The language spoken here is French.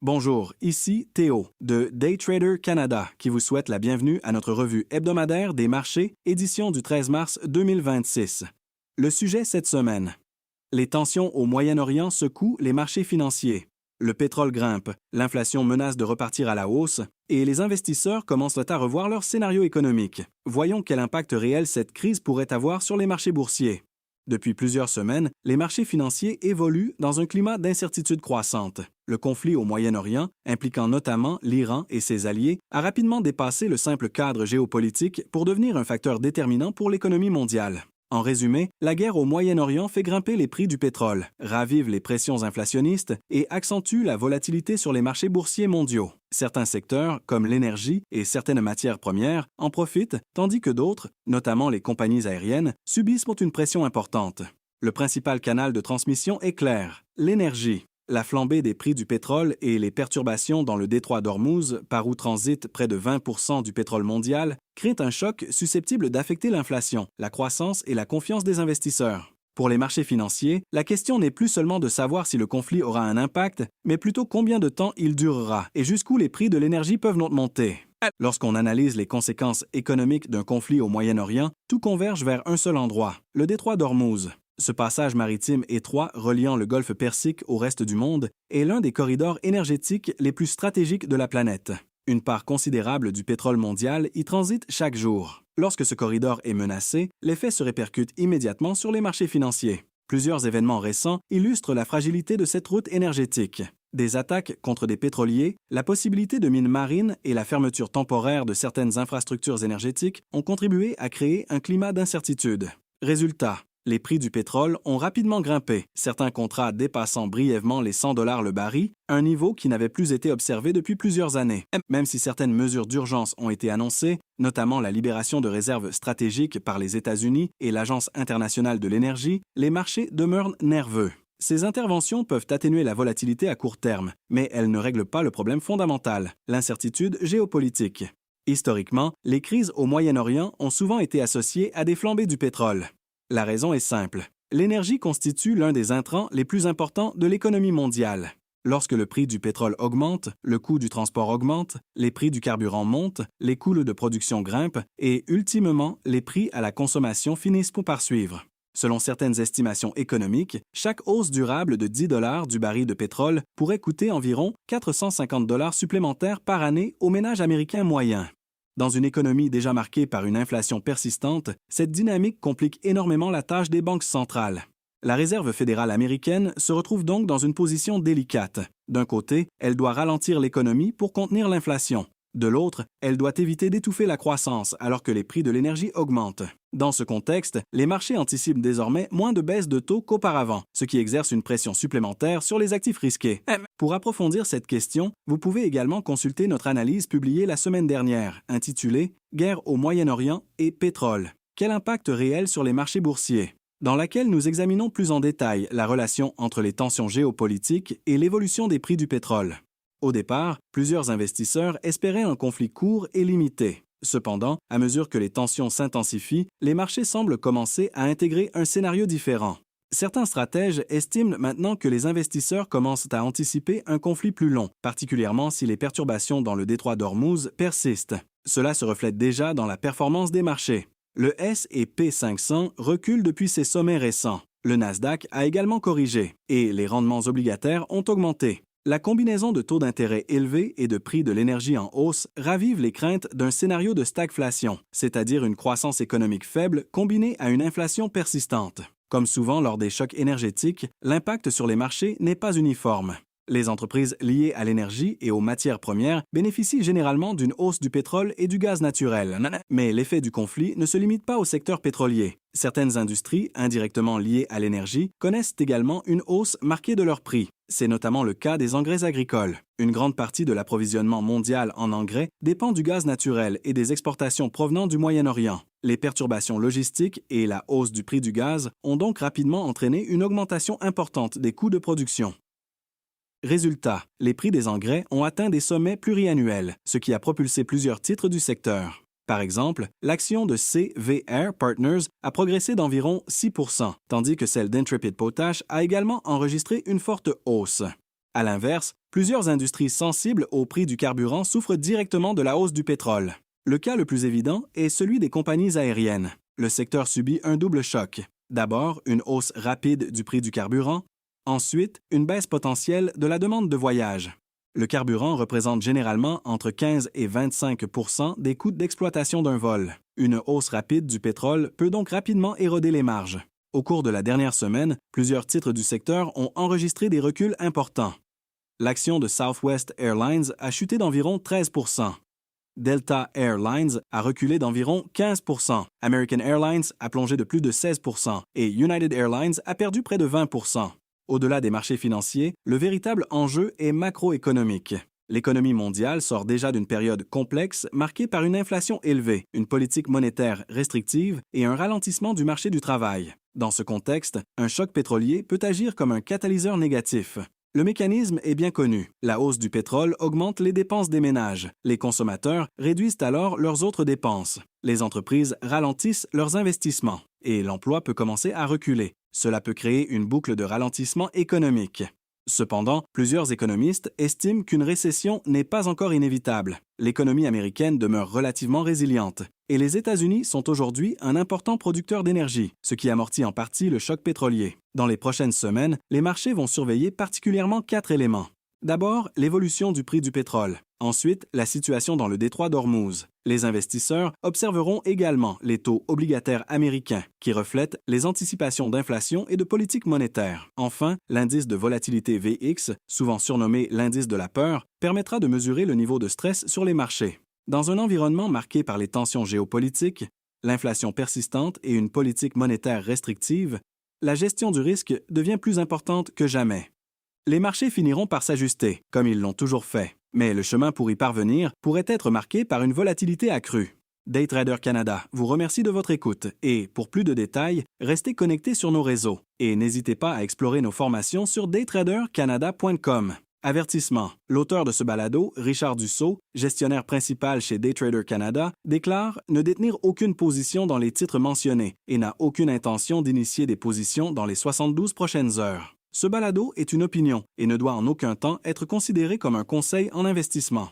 Bonjour, ici Théo de Daytrader Canada qui vous souhaite la bienvenue à notre revue hebdomadaire des marchés, édition du 13 mars 2026. Le sujet cette semaine. Les tensions au Moyen-Orient secouent les marchés financiers. Le pétrole grimpe, l'inflation menace de repartir à la hausse et les investisseurs commencent à revoir leur scénario économique. Voyons quel impact réel cette crise pourrait avoir sur les marchés boursiers. Depuis plusieurs semaines, les marchés financiers évoluent dans un climat d'incertitude croissante. Le conflit au Moyen-Orient, impliquant notamment l'Iran et ses alliés, a rapidement dépassé le simple cadre géopolitique pour devenir un facteur déterminant pour l'économie mondiale. En résumé, la guerre au Moyen-Orient fait grimper les prix du pétrole, ravive les pressions inflationnistes et accentue la volatilité sur les marchés boursiers mondiaux. Certains secteurs, comme l'énergie et certaines matières premières, en profitent, tandis que d'autres, notamment les compagnies aériennes, subissent une pression importante. Le principal canal de transmission est clair, l'énergie. La flambée des prix du pétrole et les perturbations dans le détroit d'Ormuz, par où transite près de 20% du pétrole mondial, créent un choc susceptible d'affecter l'inflation, la croissance et la confiance des investisseurs. Pour les marchés financiers, la question n'est plus seulement de savoir si le conflit aura un impact, mais plutôt combien de temps il durera et jusqu'où les prix de l'énergie peuvent monter. Lorsqu'on analyse les conséquences économiques d'un conflit au Moyen-Orient, tout converge vers un seul endroit, le détroit d'Ormuz. Ce passage maritime étroit reliant le golfe Persique au reste du monde est l'un des corridors énergétiques les plus stratégiques de la planète. Une part considérable du pétrole mondial y transite chaque jour. Lorsque ce corridor est menacé, l'effet se répercute immédiatement sur les marchés financiers. Plusieurs événements récents illustrent la fragilité de cette route énergétique. Des attaques contre des pétroliers, la possibilité de mines marines et la fermeture temporaire de certaines infrastructures énergétiques ont contribué à créer un climat d'incertitude. Résultat, les prix du pétrole ont rapidement grimpé, certains contrats dépassant brièvement les $100 le baril, un niveau qui n'avait plus été observé depuis plusieurs années. Même si certaines mesures d'urgence ont été annoncées, notamment la libération de réserves stratégiques par les États-Unis et l'Agence internationale de l'énergie, les marchés demeurent nerveux. Ces interventions peuvent atténuer la volatilité à court terme, mais elles ne règlent pas le problème fondamental, l'incertitude géopolitique. Historiquement, les crises au Moyen-Orient ont souvent été associées à des flambées du pétrole. La raison est simple. L'énergie constitue l'un des intrants les plus importants de l'économie mondiale. Lorsque le prix du pétrole augmente, le coût du transport augmente, les prix du carburant montent, les coûts de production grimpent et, ultimement, les prix à la consommation finissent par suivre. Selon certaines estimations économiques, chaque hausse durable de $10 du baril de pétrole pourrait coûter environ $450 supplémentaires par année aux ménages américains moyens. Dans une économie déjà marquée par une inflation persistante, cette dynamique complique énormément la tâche des banques centrales. La Réserve fédérale américaine se retrouve donc dans une position délicate. D'un côté, elle doit ralentir l'économie pour contenir l'inflation. De l'autre, elle doit éviter d'étouffer la croissance alors que les prix de l'énergie augmentent. Dans ce contexte, les marchés anticipent désormais moins de baisses de taux qu'auparavant, ce qui exerce une pression supplémentaire sur les actifs risqués. Pour approfondir cette question, vous pouvez également consulter notre analyse publiée la semaine dernière, intitulée « Guerre au Moyen-Orient et pétrole. Quel impact réel sur les marchés boursiers ?» dans laquelle nous examinons plus en détail la relation entre les tensions géopolitiques et l'évolution des prix du pétrole. Au départ, plusieurs investisseurs espéraient un conflit court et limité. Cependant, à mesure que les tensions s'intensifient, les marchés semblent commencer à intégrer un scénario différent. Certains stratèges estiment maintenant que les investisseurs commencent à anticiper un conflit plus long, particulièrement si les perturbations dans le détroit d'Ormuz persistent. Cela se reflète déjà dans la performance des marchés. Le S&P 500 recule depuis ses sommets récents. Le Nasdaq a également corrigé et les rendements obligataires ont augmenté. La combinaison de taux d'intérêt élevés et de prix de l'énergie en hausse ravive les craintes d'un scénario de stagflation, c'est-à-dire une croissance économique faible combinée à une inflation persistante. Comme souvent lors des chocs énergétiques, l'impact sur les marchés n'est pas uniforme. Les entreprises liées à l'énergie et aux matières premières bénéficient généralement d'une hausse du pétrole et du gaz naturel. Mais l'effet du conflit ne se limite pas au secteur pétrolier. Certaines industries, indirectement liées à l'énergie, connaissent également une hausse marquée de leurs prix. C'est notamment le cas des engrais agricoles. Une grande partie de l'approvisionnement mondial en engrais dépend du gaz naturel et des exportations provenant du Moyen-Orient. Les perturbations logistiques et la hausse du prix du gaz ont donc rapidement entraîné une augmentation importante des coûts de production. Résultat, les prix des engrais ont atteint des sommets pluriannuels, ce qui a propulsé plusieurs titres du secteur. Par exemple, l'action de CVR Partners a progressé d'environ 6%, tandis que celle d'Intrepid Potash a également enregistré une forte hausse. À l'inverse, plusieurs industries sensibles au prix du carburant souffrent directement de la hausse du pétrole. Le cas le plus évident est celui des compagnies aériennes. Le secteur subit un double choc. D'abord, une hausse rapide du prix du carburant. Ensuite, une baisse potentielle de la demande de voyage. Le carburant représente généralement entre 15 et 25 % des coûts d'exploitation d'un vol. Une hausse rapide du pétrole peut donc rapidement éroder les marges. Au cours de la dernière semaine, plusieurs titres du secteur ont enregistré des reculs importants. L'action de Southwest Airlines a chuté d'environ 13 %. Delta Airlines a reculé d'environ 15 %. American Airlines a plongé de plus de 16 % et United Airlines a perdu près de 20 %. Au-delà des marchés financiers, le véritable enjeu est macroéconomique. L'économie mondiale sort déjà d'une période complexe marquée par une inflation élevée, une politique monétaire restrictive et un ralentissement du marché du travail. Dans ce contexte, un choc pétrolier peut agir comme un catalyseur négatif. Le mécanisme est bien connu. La hausse du pétrole augmente les dépenses des ménages. Les consommateurs réduisent alors leurs autres dépenses. Les entreprises ralentissent leurs investissements et l'emploi peut commencer à reculer. Cela peut créer une boucle de ralentissement économique. Cependant, plusieurs économistes estiment qu'une récession n'est pas encore inévitable. L'économie américaine demeure relativement résiliente et les États-Unis sont aujourd'hui un important producteur d'énergie, ce qui amortit en partie le choc pétrolier. Dans les prochaines semaines, les marchés vont surveiller particulièrement 4 éléments. D'abord, l'évolution du prix du pétrole. Ensuite, la situation dans le détroit d'Ormuz. Les investisseurs observeront également les taux obligataires américains, qui reflètent les anticipations d'inflation et de politique monétaire. Enfin, l'indice de volatilité VX, souvent surnommé l'indice de la peur, permettra de mesurer le niveau de stress sur les marchés. Dans un environnement marqué par les tensions géopolitiques, l'inflation persistante et une politique monétaire restrictive, la gestion du risque devient plus importante que jamais. Les marchés finiront par s'ajuster, comme ils l'ont toujours fait. Mais le chemin pour y parvenir pourrait être marqué par une volatilité accrue. Daytrader Canada vous remercie de votre écoute et, pour plus de détails, restez connectés sur nos réseaux. Et n'hésitez pas à explorer nos formations sur daytradercanada.com. Avertissement. L'auteur de ce balado, Richard Dussault, gestionnaire principal chez Daytrader Canada, déclare ne détenir aucune position dans les titres mentionnés et n'a aucune intention d'initier des positions dans les 72 prochaines heures. Ce balado est une opinion et ne doit en aucun temps être considéré comme un conseil en investissement.